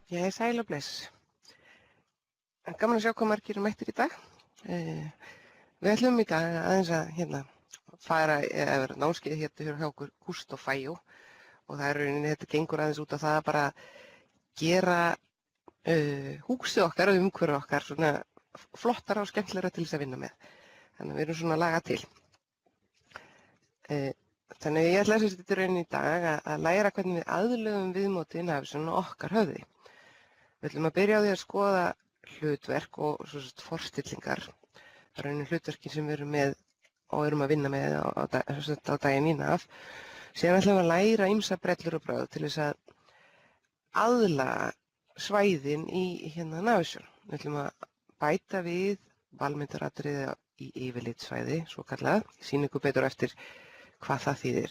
Ég er sæl og bless. Gaman að sjá hvað margir eru mættir í dag. Við ætlum í dag aðeins að fara yfir námskeið hjá okkur Kúst og Fæjó og það er rauninni, þetta gengur aðeins út á það að bara gera húsið okkar og umhverfið okkar svona flottara og skemmtilegra til þess að vinna með. Þannig að við erum svona að laga til. Þannig að ég ætla að setja rauninni í dag að læra hvernig við aðlögum viðmótið Navision og okkar höfði. Við ætlum að byrja á því að skoða hlutverk og forstillingar. Það er rauninni hlutverkin sem við erum með og erum að vinna með á daginn í NAV. Síðan ætlum við að læra ýmsar brellur og brögð til þess að aðlaga svæðin í Navision. Við ætlum að bæta við valmyndaratriði í yfirlitssvæði, svo kallað. Ég sýni ykkur betur eftir hvað það þýðir.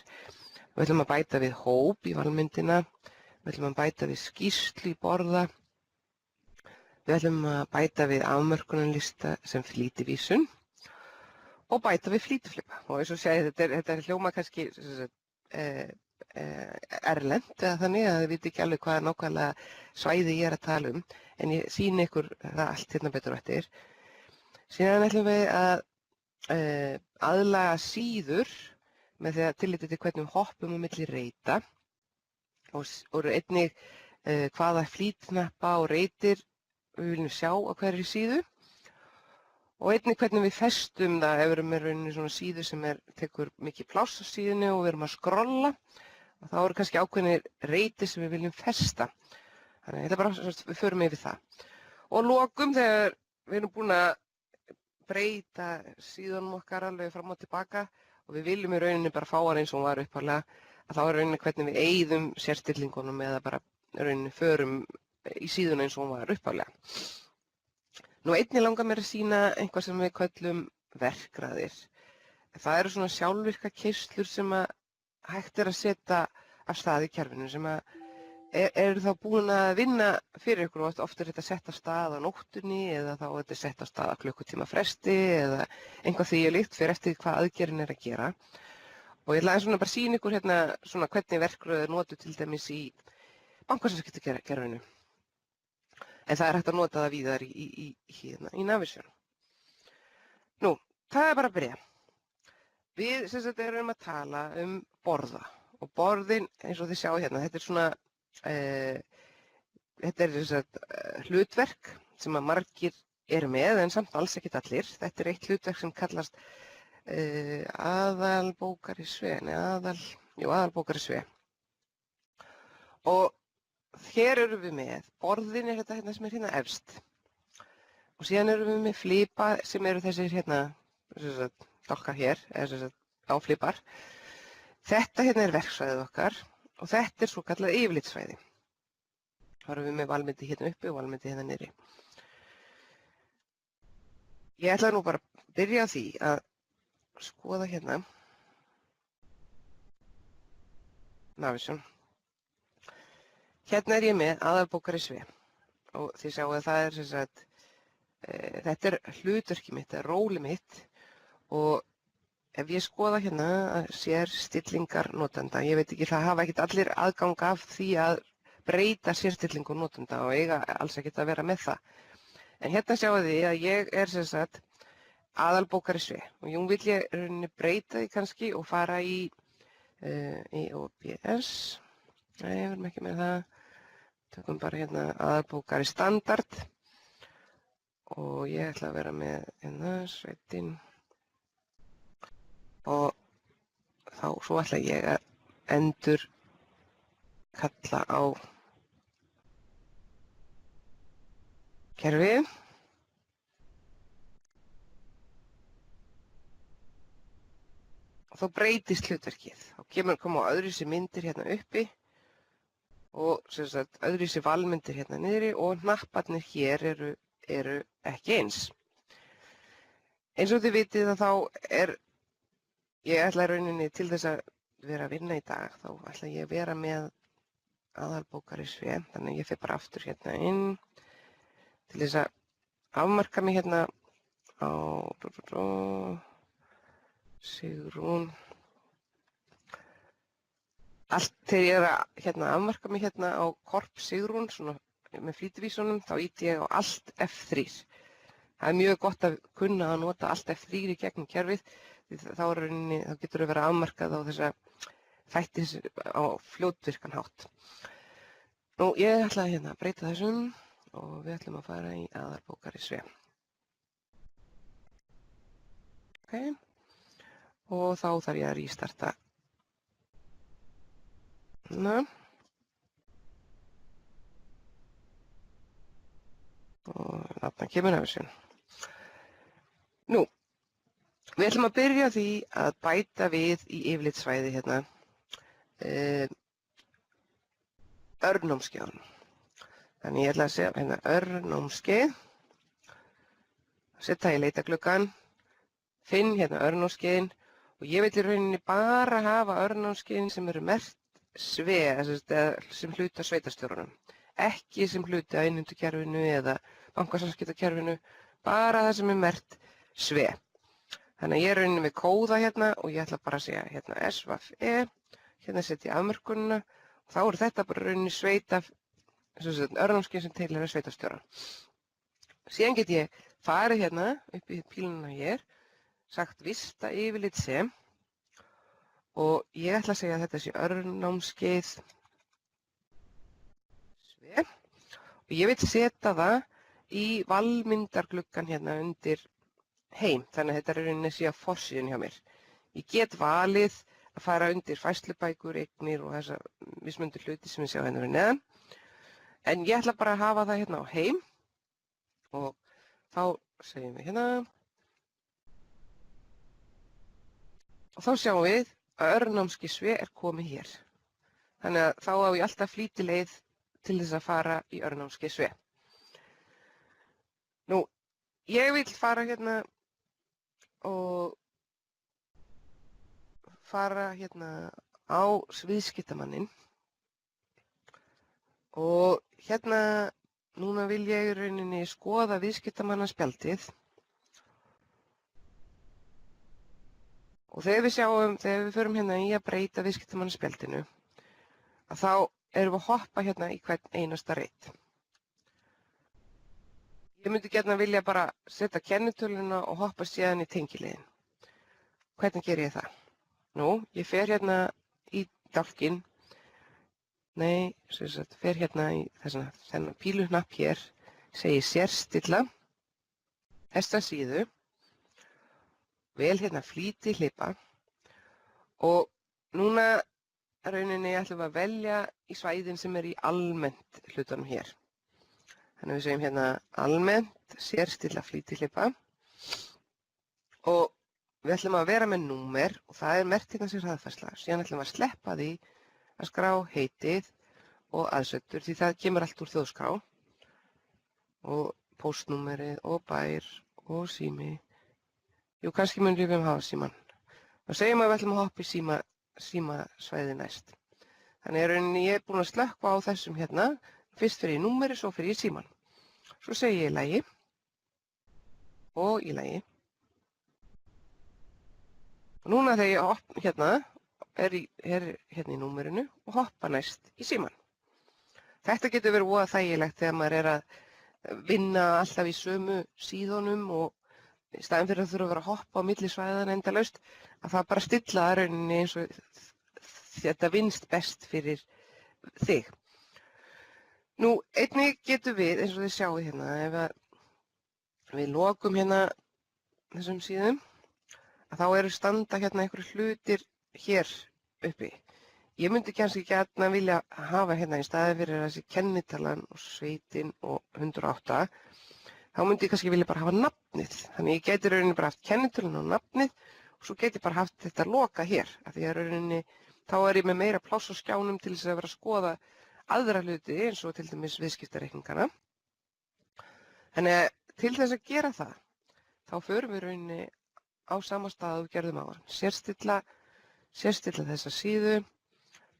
Við ætlum að bæta við hóp í valmyndina. Við ætlum að bæta við skýrslu í borða. Við ætlum að bæta við afmörkunarlista sem flýtivísun og bæta við flýtiflipa. Og eins og segja, þetta er hljóma kannski erlent eða þannig að þið viti ekki alveg hvað nákvæmlega svæði ég er að tala um, en ég sýni ykkur það allt hérna betur eftir. Síðan ætlum við að aðlaga síður með því að tilliti til hvernig við hoppum á milli reita og einnig hvaða flýtnappa og reitir við viljum sjá á hverju síðu og einnig hvernig við festum það ef við erum með rauninni svona síðu sem tekur mikið pláss á síðunni og við erum að skrolla og þá eru kannski ákveðnir reitir sem við viljum festa. Þannig að þetta bara, við förum yfir það. Og lokum þegar við erum búin að breyta síðunum okkar alveg fram og tilbaka og við viljum í rauninni bara fá hann eins og hún var upphaflega, að þá er rauninni hvernig við eyðum sérstillingunum eða bara rauninni förum í síðuna eins og hún var upphaflega. Nú einnig langar mér að sýna einhvað sem við köllum verkraðir. Það eru svona sjálfvirka keyslur sem hægt er að setja af stað í kerfinu sem eru þá búin að vinna fyrir ykkur og oft er þetta sett af stað á nóttunni eða þá er þetta sett af stað á klukkutíma fresti eða einhvað því líkt fyrir eftir hvað aðgerðin er að gera. Og ég ætla að bara sýna ykkur hérna svona hvernig verkröð er notuð til dæmis í bankasamskiptakerfinu. En það er hægt að nota það víðar í Navision. Nú, það er bara að byrja. Við erum að tala um borða og borðin eins og þið sjáu hérna, þetta er svona þetta er hlutverk sem að margir eru með en samt alls ekkert allir. Þetta er eitt hlutverk sem kallast aðalbókari sve. Og hér erum við með borðin er þetta hérna sem er hérna efst og síðan erum við með flipa sem eru þessir hérna dokkar hér, eða áflipar. Þetta hérna er verksvæðið okkar og þetta er svo kallað yfirlitssvæði. Þá erum við með valmyndi hérna uppi og valmyndi hérna niðri. Ég ætla nú bara að byrja á því að skoða hérna Navision. Hérna er ég með aðalbókari sve og þið sjáu að það er þetta er hlutverkið mitt, þetta er rólið mitt og ef ég skoða hérna sérstillingar notenda, ég veit ekki, það hafa ekkert allir aðgang af því að breyta sérstillingu notenda og eiga alls ekkert að vera með það. En hérna sjáu þið að ég er aðalbókari sve og jú vil ég rauninni breyta því kannski og fara í OBS. Nei, við erum ekki með það. Tökum bara hérna aðalbókari standard og ég ætla að vera með hérna sveitin og þá svo ætla ég að endur kalla á kerfið. Og þá breytist hlutverkið. Þá koma öðruvísi myndir hérna uppi og öðruvísi valmyndir hérna niðri og hnapparnir hér eru ekki eins. Eins og þið vitið að þá ég ætla í rauninni til þess að vera að vinna í dag, þá ætla ég að vera með aðalbókari sve, þannig að ég fer bara aftur hérna inn til þess að afmarka mig hérna á Sigrún. Allt þegar ég er að afmarka mig hérna á Korp Sigrún, svona með flýtivísunum, þá ýti ég á Alt F3. Það er mjög gott að kunna að nota Alt F3 í gegnum kerfið, því þá getur það verið afmarkað á þessa þætti á fljótvirkan hátt. Nú, ég ætla hérna að breyta þessum og við ætlum að fara í aðalbókari Sve. Okay. Og þá þarf ég að restarta. Og þarna kemur af þessu. Nú, við ætlum að byrja því að bæta við í yfirlitssvæði hérna örnámskeiðunum. Þannig ég ætla að segja hérna örnámskeið, setja í leitagluggann, finn hérna örnámskeiðin og ég vil í rauninni bara hafa örnámskeiðin sem eru merkt Sve, sem hluti af sveitarstjórunum, ekki sem hluti af innheimtukerfinu eða bankasamskiptakerfinu, bara það sem er merkt Sve. Þannig að ég er rauninni með kóða hérna og ég ætla bara að segja hérna SVE, hérna setja ég afmörkunina og þá er þetta bara rauninni örnámskeið sem tilheyrir sveitarstjórann. Síðan get ég farið hérna upp í píluna hér, sagt vista yfirlit sem og ég ætla að segja að þetta sé örnámskeið Sve og ég vil setja það í valmyndargluggann hérna undir heim, þannig að þetta er rauninni sé á forsíðunni hjá mér. Ég get valið að fara undir færslubækur, eignir og þessa mismunandi hluti sem við sjá hérna við neðan, en ég ætla bara að hafa það hérna á heim og þá segjum við hérna og þá sjáum við að örnámskeið Sve er komið hér. Þannig að þá á ég alltaf flýtileið til þess að fara í örnámskeið Sve. Nú, ég vil fara hérna og fara hérna á viðskiptamanninn og hérna núna vil ég í rauninni skoða viðskiptamannaspjaldið. Og þegar við förum hérna í að breyta viðskiptamannaspjaldinu, að þá erum við að hoppa hérna í hvern einasta reit. Ég myndi gjarnan vilja bara setja kennitöluna og hoppa síðan í tengiliðin. Hvernig ger ég það? Nú, ég fer hérna í dálkinn, fer hérna í þennan píluhnapp hér, segi sérstilla, þessa síðu, vel hérna flýtihleypa og núna rauninni ætlum við að velja í svæðin sem er í almennt hlutunum hér. Þannig að við segjum hérna almennt, sérstilla flýtihleypa og við ætlum að vera með númer og það er merkt hérna sem hraðfærsla. Síðan ætlum við að sleppa því að skrá heitið og aðsetur því það kemur allt úr þjóðskrá og póstnúmerið og bær og sími. Jú, kannski mun við hafa síman. Þá segjum að við ætlum að hoppa í símasvæði næst. Þannig að ég er búin að slökkva á þessum hérna. Fyrst fyrir ég númeri, svo fyrir ég síman. Svo segi ég í lagi og í lagi. Og núna þegar ég hoppa hérna, er hérna í númerinu og hoppa næst í síman. Þetta getur verið voða þægilegt þegar maður er að vinna alltaf í sömu síðunum og í staðinn fyrir að þurfa að vera að hoppa á milli svæðanna endalaust, að það bara stilla að rauninni eins og þetta vinnst best fyrir þig. Nú, einnig getum við, eins og þið sjáu hérna, ef við lokum hérna þessum síðum, að þá eru standa hérna einhverju hlutir hér uppi. Ég myndi kannski gjarnan vilja hafa hérna í staðinn fyrir þessi kennitalan og sveitin og 108, þá myndi ég kannski vilja bara hafa nafnið. Þannig ég geti rauninni bara haft kennitölun og nafnið og svo geti ég bara haft þetta lokað hér. Af því að rauninni, þá er ég með meira pláss á skjánum til þess að vera að skoða aðra hluti eins og til dæmis viðskiptareikningana. Þannig að til þess að gera það, þá förum við rauninni á sama stað og við gerðum áðan. Sérstilla þessa síðu,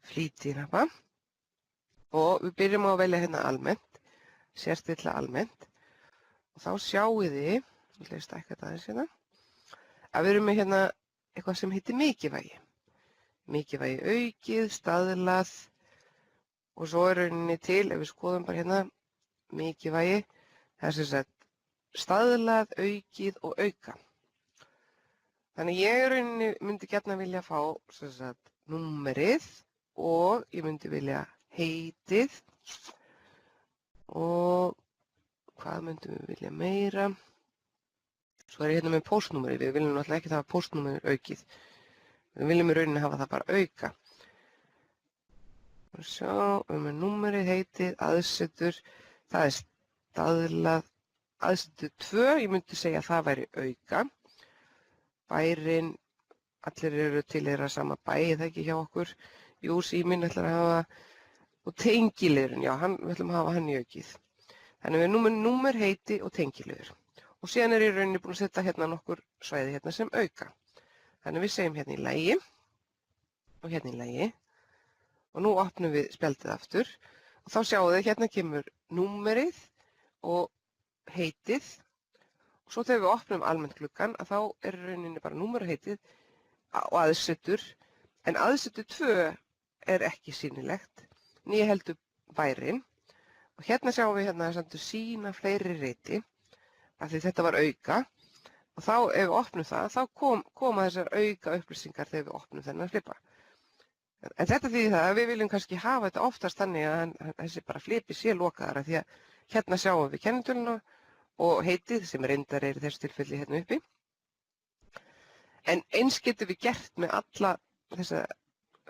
flýtinappa og við byrjum á að velja hérna almennt, sérstilla almennt. Og þá sjáum þið, ég ætla að stækka þetta aðeins hérna, að við erum með hérna eitthvað sem heitir mikilvægi. Mikilvægi aukið, staðlað og svo er rauninni til, ef við skoðum bara hérna mikilvægi, það er sem sagt staðlað, aukið og auka. Þannig ég í rauninni myndi gjarnan vilja fá sem sagt númerið og ég myndi vilja heitið og hvað myndum við vilja meira? Svo er ég hérna með póstnúmerið, við viljum náttúrulega ekki hafa póstnúmerið aukið. Við viljum í rauninni hafa það bara auka. Sjá, við erum með númerið, heitið, aðsetur, það er staðlað, aðsetur 2, ég myndi segja að það væri auka. Bærinn, allir eru tilheyra sama bæ, er það ekki hjá okkur? Jú, síminn ætlar að hafa, og tengiliðurinn, já, við ætlum að hafa hann í aukið. Þannig við erum með númer, heiti og tengiliður. Og síðan er ég í rauninni búin að setja hérna nokkur svæði hérna sem auka. Þannig við segjum hérna í lagi og hérna í lagi og nú opnum við spjaldið aftur og þá sjáum við hérna kemur númerið og heitið og svo þegar við opnum almennt gluggann að þá er í rauninni bara númer og heitið og aðsetur en aðsetur 2 er ekki sýnilegt né heldur bærinn og hérna sjáum við hérna að sýna fleiri riti af því þetta var auka og þá ef við opnum það, þá koma þessar auka upplýsingar þegar við opnum þennan flipa. En þetta þýðir það að við viljum kannski hafa þetta oftast þannig að þessi bara flipi sé lokaðara því að hérna sjáum við kennitöluna og heitið sem reyndar er í þessu tilfelli hérna uppi. En eins getum við gert með alla þessa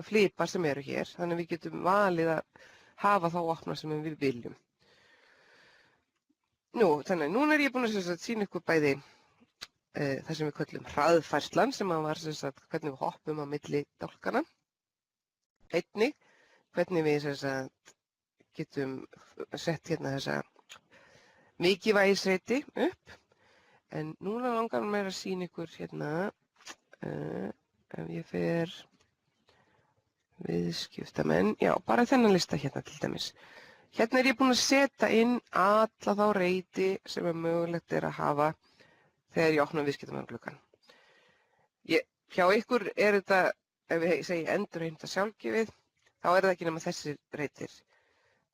flipa sem eru hér, þannig að við getum valið að hafa þá opna sem við viljum. Nú, þannig að núna er ég búin að sýna ykkur bæði það sem við köllum hraðfærslan sem var hvernig við hoppum á milli dálkana. Einnig hvernig við getum sett hérna þessa mikilvægisreiti upp. En núna langar mér að sýna ykkur hérna ef ég fer viðskiptamenn, já bara þennan lista hérna til dæmis. Hérna er ég búin að setja inn alla þá reiti sem mögulegt er að hafa þegar ég opna viðskiptamannagluggann. Hjá ykkur er þetta, ef ég segi endurheimta sjálfgefið, þá er það ekki nema þessir reitir.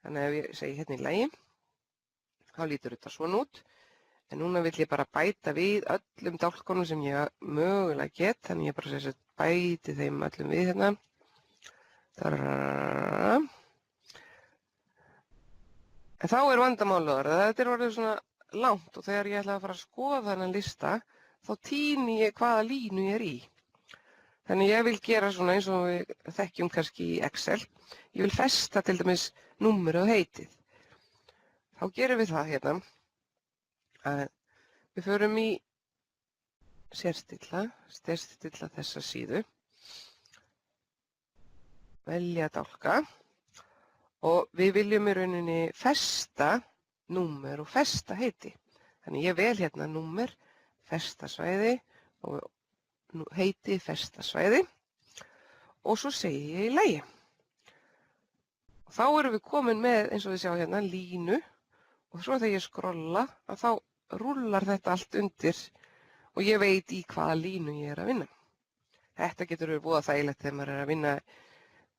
Þannig að ef ég segi hérna í lagi, þá lítur þetta svona út. En núna vill ég bara bæta við öllum dálkunum sem ég mögulega get, þannig ég bara bæti þeim öllum við hérna. En þá er vandamálið að þetta er orðið svona langt og þegar ég ætla að fara að skoða þennan lista þá tíni ég hvaða línu ég er í. Þannig ég vil gera svona eins og við þekkjum kannski í Excel. Ég vil festa til dæmis númerið og heitið. Þá gerum við það hérna að við förum í sérstilla þessa síðu, velja dálka og við viljum í rauninni festa númer og festa heiti. Þannig ég vel hérna númer, festa svæði og heiti festa svæði og svo segi ég í lagi. Og þá erum við komin með, eins og við sjá hérna, línu og svo þegar ég skrolla að þá rúllar þetta allt undir og ég veit í hvaða línu ég er að vinna. Þetta getur verið voða þægilegt þegar maður er að vinna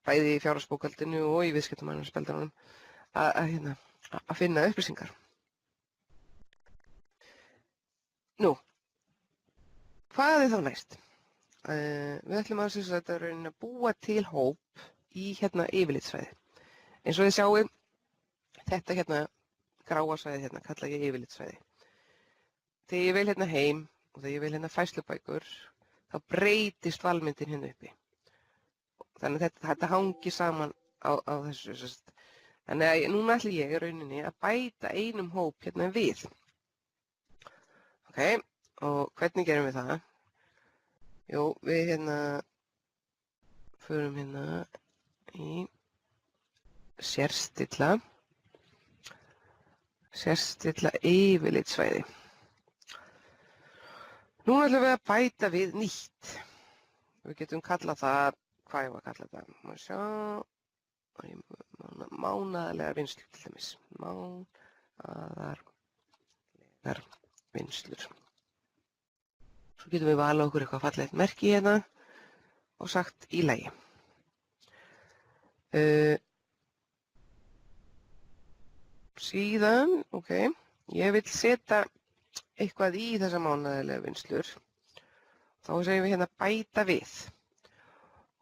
bæði í fjárhagsbókhaldinu og í viðskiptamannaspjaldunum að finna upplýsingar. Nú, hvað er þá næst? Við ætlum að búa til hóp í hérna yfirlitssvæði. Eins og þið sjáum, þetta hérna gráa svæði hérna kalla ég yfirlitssvæði. Þegar ég vel hérna heim og þegar ég vel hérna færslubækur, þá breytist valmyndin hérna uppi. Þannig að þetta hangi saman á þessu. Þannig að núna ætlum ég í rauninni að bæta einum hóp hérna við. Ok, og hvernig gerum við það? Jú, við hérna förum hérna í sérstilla yfirlitssvæði. Núna ætlum við að bæta við nýtt. Við getum kallað það, hvað ég var að kalla þetta? Má sjá, mánaðarlegar vinslur til dæmis. Mánaðarlegar vinslur. Svo getum við valið okkur eitthvað fallegt merki hérna og sagt í lagi. Síðan, ég vil setja eitthvað í þessa mánaðarlega vinnslur. Þá segjum við hérna bæta við.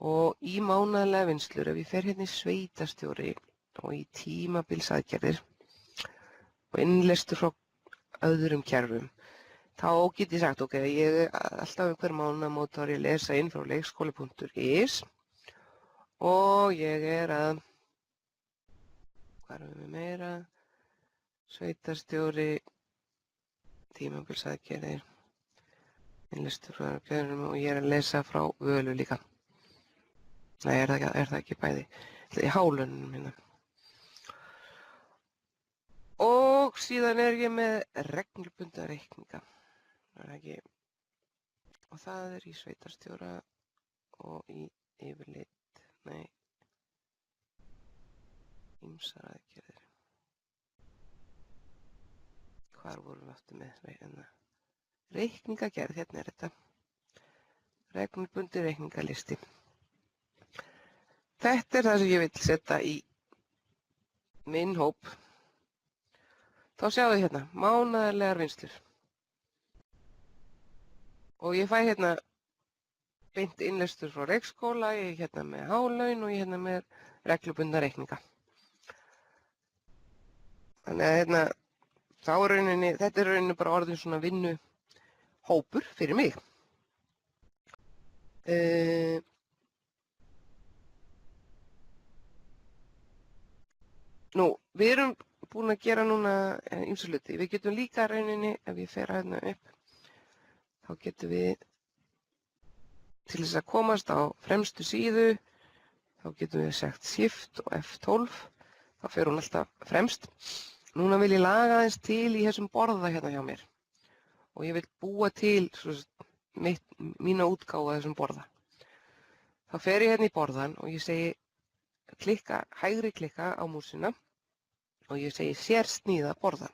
Og í mánaðarlega vinnslur, ef ég fer hérna í sveitarstjóri og í tímabilsaðgerðir og innlestur frá öðrum kerfum, þá get ég sagt, ég er alltaf hver mánaðamót þá er ég að lesa inn frá leikskóli.is og ég er að, hvað erum við meira, sveitarstjóri, tímabilsaðgerðir, innlestur frá öðrum kerfum og ég er að lesa frá Völu líka. Nei, er það ekki bæði? Í hálunum hérna. Og síðan er ég með reglubundna reikninga. Og það er í sveitarstjóra og í yfirlit, ýmsar aðgerðir. Hvar vorum við aftur með? Reikningagerð, hérna er þetta. Reglubundni reikningalisti. Þetta er það sem ég vil setja í minn hóp. Þá sjáðu hérna, mánaðarlegar vinnslur. Og ég fæ hérna beint innlestur frá leikskóla, ég er hérna með hálaun og ég er hérna með reglubundna reikninga. Þannig að hérna, þetta er rauninni bara orðin svona vinnuhópur fyrir mig. Nú, við erum búin að gera núna ýmsa hluti. Við getum líka rauninni, ef ég fer hérna upp, þá getum við til þess að komast á fremstu síðu, þá getum við sagt Shift og F12, þá fer hún alltaf fremst. Núna vil ég laga aðeins til í þessum borða hérna hjá mér og ég vil búa til mína útgáfu af þessum borða. Þá fer ég hérna í borðan og ég segi hægri klikka á músina og ég segi sérsníða borða.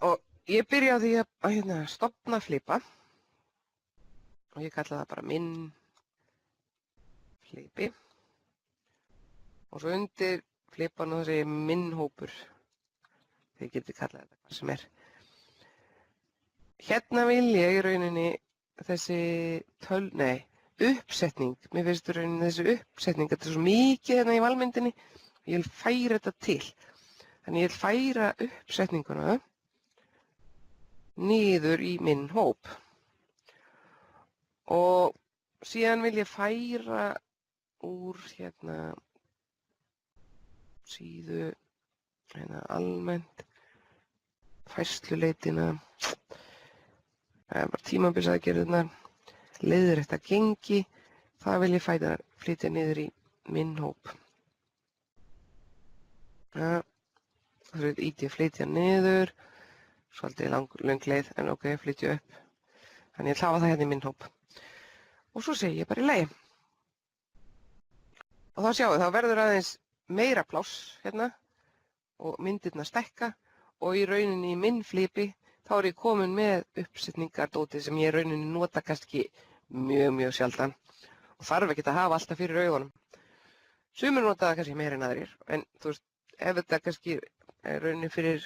Og ég byrja á því að stofna flipa og ég kalla það bara minn flipi og svo undir flipan og það segi minn hópur. Þið getið kallað þetta hvað sem er. Hérna vil ég í rauninni þessi uppsetning, mér finnst rauninni þessi uppsetning, þetta er svo mikið hérna í valmyndinni, ég vil færa þetta til. Þannig ég vil færa uppsetninguna niður í minn hóp. Og síðan vil ég færa úr hérna síðu, hérna almennt, færsluleitina, það er bara tímabilsaðgerðirnar, leiðrétta gengi, það vil ég flytja niður í minn hóp. Það er ítið flytja niður, svolítið löng leið, en flytja upp. Þannig ég hlafa það hérna í minn hóp. Og svo segi ég bara í lagi. Og þá sjáu, þá verður aðeins meira pláss hérna og myndirnar stækka og í rauninni í minn flipi, þá er ég komin með uppsetningardótið sem ég í rauninni nota kannski mjög sjaldan og þarf ekki að hafa alltaf fyrir augunum. Sumir nota það kannski meira en aðrir, en þú veist, ef þetta kannski er rauninni fyrir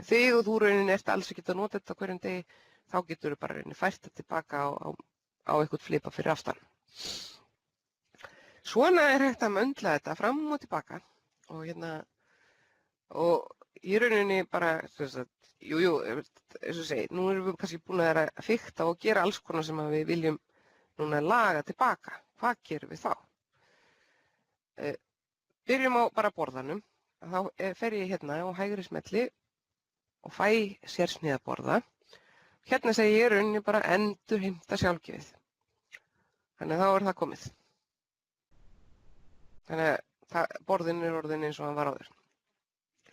þig og þú rauninni ert alls ekki að nota þetta hverjum degi, þá getur þú bara rauninni fært þetta tilbaka á eitthvað flipa fyrir aftan. Svona er hægt að möndla þetta fram og tilbaka og í rauninni bara, eins og segi, nú erum við kannski búin að vera að fikta og gera alls konar sem við viljum núna laga tilbaka. Hvað gerum við þá? Byrjum á bara borðanum. Þá fer ég hérna á hægri smelli og fæ sérsníða borða. Hérna segi ég í rauninni bara endurheimta sjálfgefið. Þannig að þá er það komið. Þannig að borðin er orðin eins og hann var áður.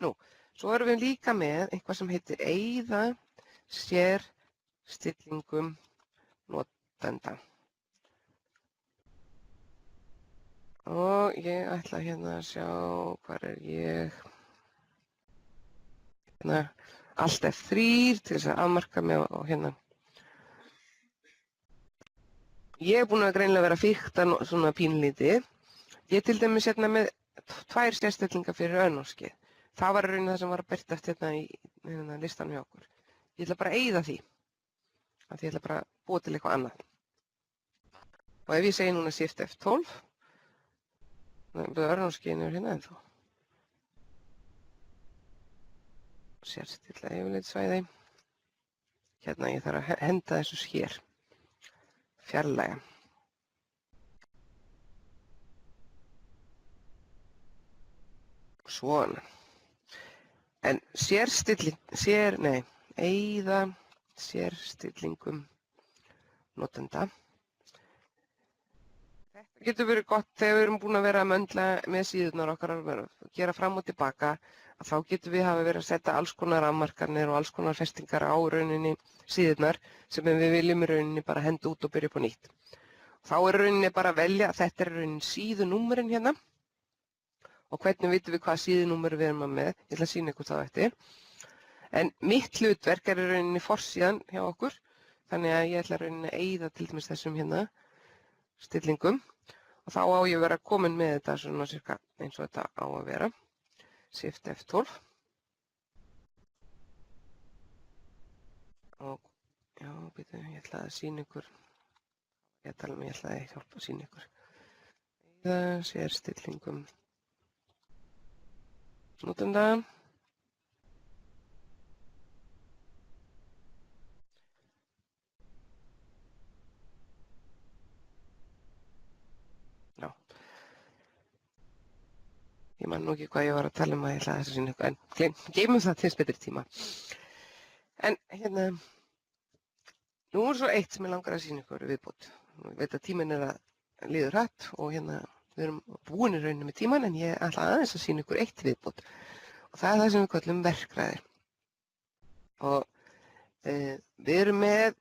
Nú, svo erum við líka með eitthvað sem heitir eyða sérstillingum notenda. Og ég ætla hérna að sjá hvar er ég. Hérna Alt F3 til þess að afmarka mig á hérna. Ég er búin að greinilega vera að fikta svona pínlítið. Ég til dæmis hérna með tvær sérstillingar fyrir örnórskið. Það var í rauninni það sem var að birtast hérna í listanum hjá okkur. Ég ætla bara að eyða því. Því ég ætla bara að búa til eitthvað annað. Og ef ég segi núna Shift F12, örnórskiðin er hérna ennþá. Sérstilla yfirlitssvæði. Hérna ég þarf að henda þessu hér. Fjarlæga. Svona. En eyða sérstillingum notenda. Þetta getur verið gott þegar við erum búin að vera að möndla með síðurnar okkar að gera fram og tilbaka. Að þá getum við hafa verið að setja alls konar afmarkanir og alls konar festingar á rauninni síðurnar sem við viljum í rauninni bara henda út og byrja upp á nýtt. Þá er rauninni bara að velja, þetta er rauninni síðunúmerinn hérna. Og hvernig vitum við hvað síðunúmer við erum með. Ég ætla að sýna ykkur það eftir. En mitt hlutverk er í rauninni forsíðan hjá okkur. Þannig að ég ætla rauninni að eyða til dæmis þessum hérna stillingum. Og þá á ég að vera komin með þetta svona cirka eins og þetta á að vera. Shift F12. Og já, býtu, ég ætla að sýna ykkur. Ég ætla að hjálpa að sýna ykkur. Eyða sérstillingum notenda. Já. Ég man nú ekki hvað ég var að tala að ég ætlaði þess að sýna ykkur, en geymum það til betri tíma. En hérna, nú er svo eitt sem ég langar að sýna ykkur viðbót. Ég veit að tíminn er að líður hratt og hérna við erum búin í rauninni með tíman en ég ætla aðeins að sýna ykkur eitt viðbót. Og það er það sem við kallum verkræðir. Og við erum með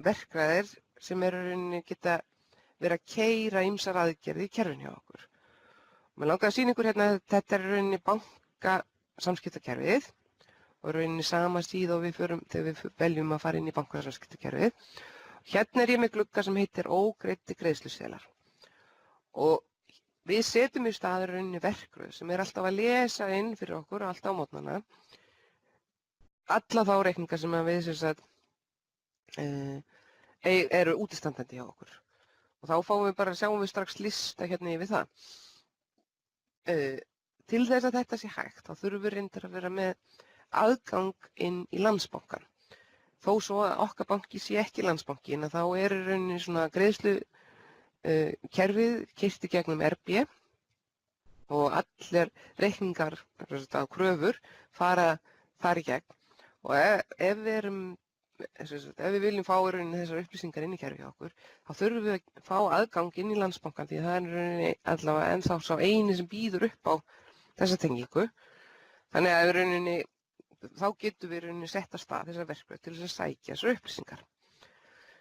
verkræðir sem eru rauninni geta verið að keyra ýmsar aðgerðir í kerfinu hjá okkur. Mér langar að sýna ykkur hérna að þetta er rauninni bankasamskiptakerfið og rauninni sama síða og þegar við veljum að fara inn í bankasamskiptakerfið. Hérna er ég með glugga sem heitir ógreiddir greiðsluseðlar. Og við setjum í stað rauninni verkröð sem er alltaf að lesa inn fyrir okkur alltaf á mótnana. Alla þá reikninga sem við sem sagt, eru útistandandi hjá okkur. Og þá sjáum við strax lista hérna yfir það. Til þess að þetta sé hægt, þá þurfum við reyndar að vera með aðgang inn í Landsbankann. Þó svo að okkar banki sé ekki Landsbanki, en þá er í rauninni svona greiðslukerfið keyrt í gegnum RB og allir reikningar á kröfur fara þar í gegn. Og ef við viljum fá í rauninni þessar upplýsingar inn í kerfið okkur, þá þurfum við að fá aðgang inn í Landsbankann því það er í rauninni allavega ennþá sá eini sem býður upp á þessa tengingu. Þannig að þá getum við í rauninni sett af stað þessar verkræði til þess að sækja þessar upplýsingar.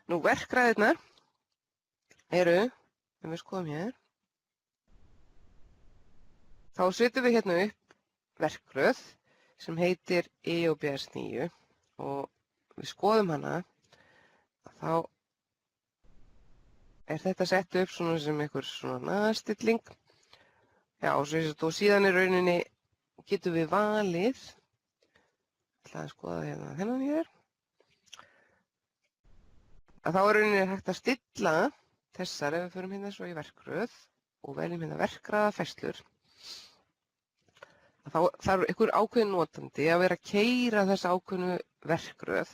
Nú verkræðirnar eru, ef við skoðum hér, þá setjum við hérna upp verkröð sem heitir EOBS 9 og við skoðum hana, þá er þetta sett upp svona sem einhver svona stilling. Já, og síðan í rauninni getum við valið, ég ætla að skoða hérna þennan hér, að þá er rauninni hægt að stilla þessar ef við förum hérna svo í verkröð og veljum hérna verkræðafærslur. Þá þarf einhver ákveðin notandi að vera að keyra þessa ákveðnu verkröð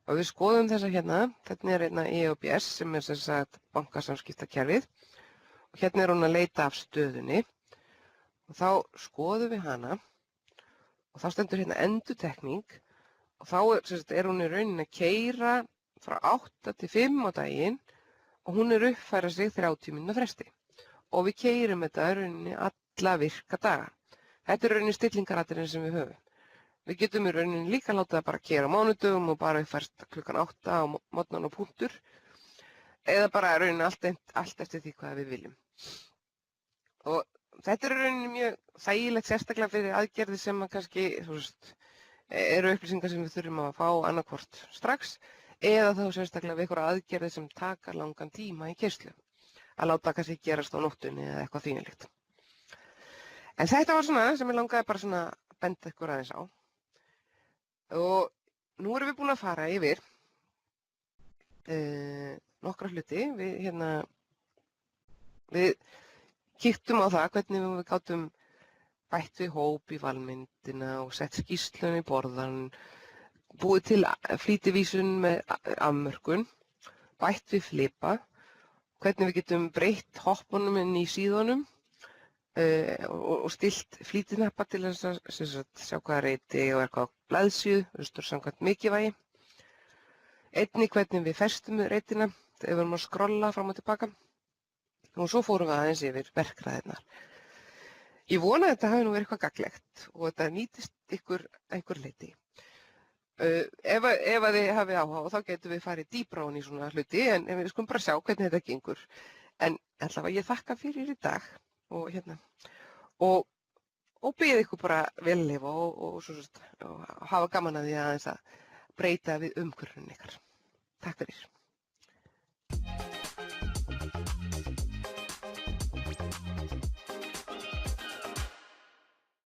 og við skoðum þessa hérna, þetta er hérna EOBS sem er sem sagt bankasamskiptakerfið og hérna er hún að leita af stöðunni og þá skoðum við hana og þá stendur hérna endurtekning og þá er hún í rauninni að keyra frá 8 til 5 á daginn og hún er uppfæra sig 30 mínútna fresti og við keyrum þetta í rauninni alla virka daga. Þetta er rauninni stillingaratriðin sem við höfum. Við getum í rauninni líka að láta það bara keyra á mánudögum og bara uppfært klukkan 8 á morgnan og punktur eða bara rauninni allt eftir því hvað við viljum. Og þetta er rauninni mjög þægilegt sérstaklega fyrir aðgerðir sem kannski eru upplýsingar sem við þurfum að fá annarkvort strax eða þá sérstaklega við einhverja aðgerðir sem taka langan tíma í keyrslu. Að láta kannski gerast á nóttunni eða eitthvað þvíumlíkt. En þetta var svona sem ég langaði bara svona að benda ykkur aðeins á. Og nú erum við búin að fara yfir nokkra hluti. Við kíktum á það hvernig við gátum bætt við hóp í valmyndina og sett skýrsluna í borðan, búið til flýtivísun með afmörkun, bætt við flipa, hvernig við getum breytt hoppunum inn í síðunum og stillt flýtinappa til þess að sjá hvaða reiti og hvað blaðsíðu, samkvæmt mikilvægi. Einnig hvernig við festum reitina þegar við erum að skrolla fram og tilbaka. Og svo fórum við aðeins yfir verkræðirnar. Ég vona að þetta hafi nú verið eitthvað gagnlegt og þetta nýtist ykkur einhver leyti. Ef að þið hafið áhuga þá getum við farið dýpra ofan í svona hluti en við skulum bara sjá hvernig þetta gengur. En allavega ég þakka fyrir í dag og bið ykkur bara vel að lifa og hafa gaman að því aðeins að breyta við umhverfinu ykkar. Takk fyrir.